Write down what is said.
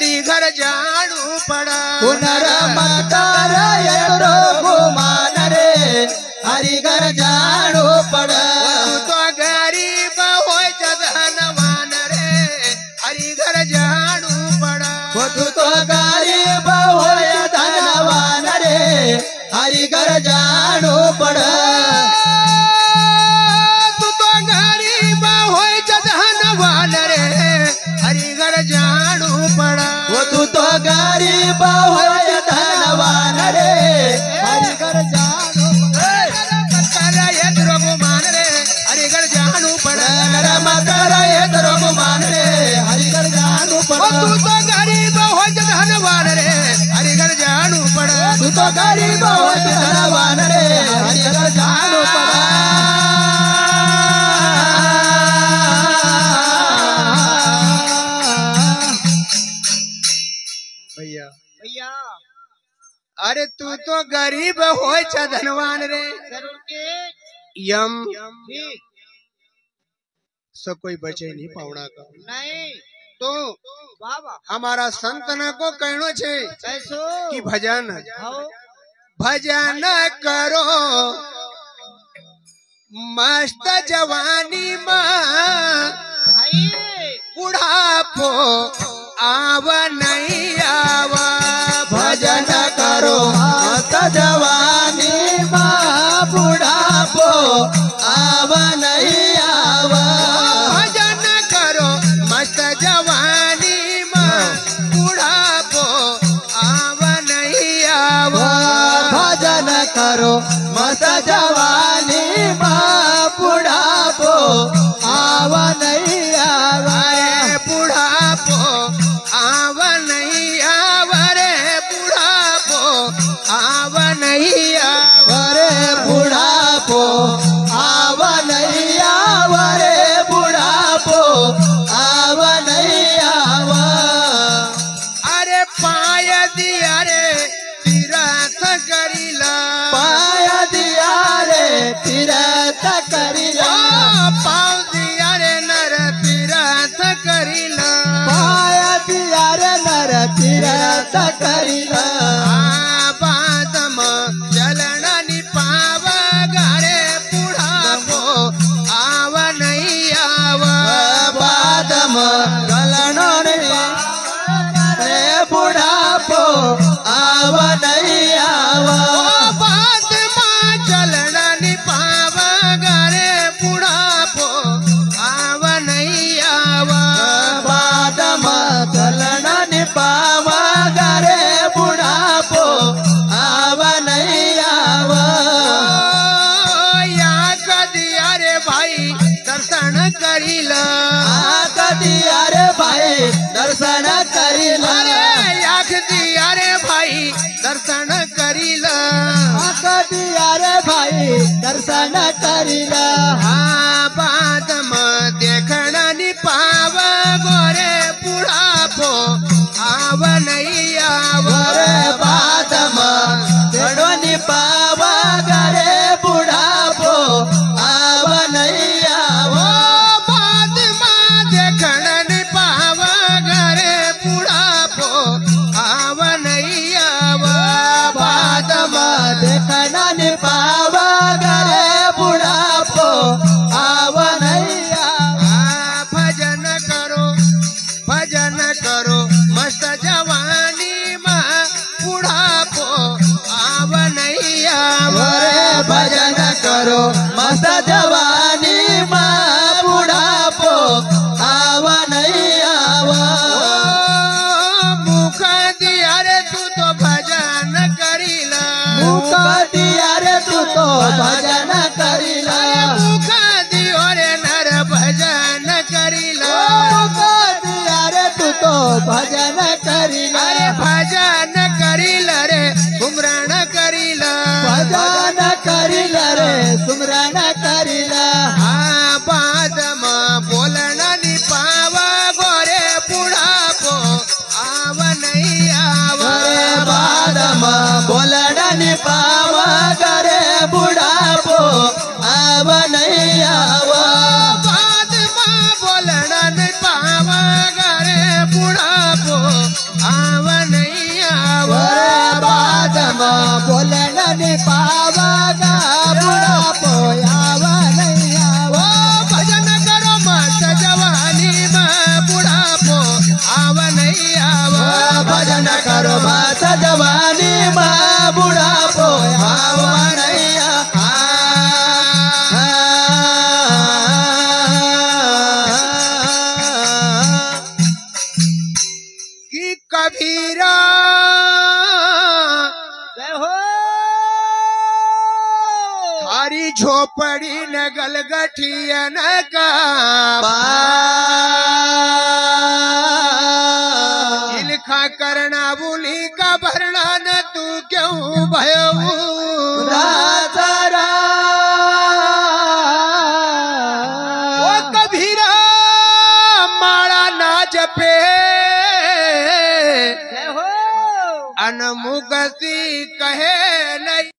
हरी घर जाणू पड़ा पुनर्मतार येरो गुमान रे हरी घर जाणू पड़ा तू तो गरीब होय धनवान रे हरी घर जाणू पड़ा तू तो गरीब होय धनवान रे हरी घर जाणू पड़ा तू तो गरीब होय धनवान रे हरी घर जाणू पड़ा तू तो गरीब होय धनवान रे हरी घर जाणू गुमान रे हरी घर जाणू पड़ा मकर येरो गुमान रे हरी घर जाणू पड़ा तू तो गरीब होय धनवान रे हरी घर जाणू पड़ा तू तो गरीब होय धनवान रे हरी घर जाणू पड़ा भैया भैया अरे तू तो गरीब होय धनवान रे यम सब कोई बचे नहीं पावना का नहीं तो बाबा हमारा संतन को कहनो छे कैसो कि भजन हो भजन करो मस्त जवानी माँ भाई बुढ़ापो आव नहीं आवा भजन करो मत जवानी माँ बुढ़ापो आव नहीं आवा भजन करो मस्त जवानी माँ बुढ़ापो आव नहीं आवा भजन करो मत जवानी माँ बुढ़ापो आव नहीं आवा अरे बुढ़ापो आव नहीं आवा रे बुढ़ापो आव नहीं आवा रे बुढ़ापो आव नहीं आवा रे बुढ़ापो आव नहीं आवा अरे पाय दिया रे तीरथ करिला पाय दिया रे तीरथ करिला पाव दिया रे नर तीरथ करिला पाय दिया रे नर तीरथ करिला बादम चलन पाव गारे बुढ़ापो आव नहीं आवा बादम गलनो रे बुढ़ापो आव नहीं आवा बादमा चलन पाव गारे बुढ़ापो आव नहीं आवा बादम गलन पावा गरे बुढ़ापो आव नहीं आवा या कदिया रे भाई दर्शन करिला कदिया रे भाई दर्शन करिला अरे याख दिया रे भाई दर्शन करिला कदिया रे भाई दर्शन करिला बाद में देखना नि पाव गोरे बुढ़ापो आव नहीं आव रे बादम चढ़ो नि पावा गरे बुढ़ापो आव नहीं आवा बाद में देखना नि पाव गोरे बुढ़ापो आव नहीं आव बादम देखना नि पावा गरे बुढ़ापो आव नहीं आवा भजन करो मस्त जवानी माँ बुढ़ापो आव नहीं आव रे भजन करो मस्त जवानी माँ बुढ़ापो आव नहीं आवा मुख दिया रे तू तो भजन करिला मुख दिया रे तू तो भजन करिला मुख दियो रे नर भजन करिला मुख दिया रे तू तो भजन करिला अरे भजन करिला रे सुमरण करिला भजन करिला रे सुमरण करिला बाद में बोलना नि पावा गोरे बुढ़ापो आव नहीं आव रे बादम बोलडन पावा गरे बुढ़ापो आव नहीं आवा बाद में बोलना नि पावा गोरे बुढ़ापो कबीरा जय हो थारी झोपड़ी न गलगठियन का लिखा करना बोली का भरना न तू क्यों भयो दातारा ओ कबीरा माड़ा ना जपे जय हो अनमुगसी कहे नहीं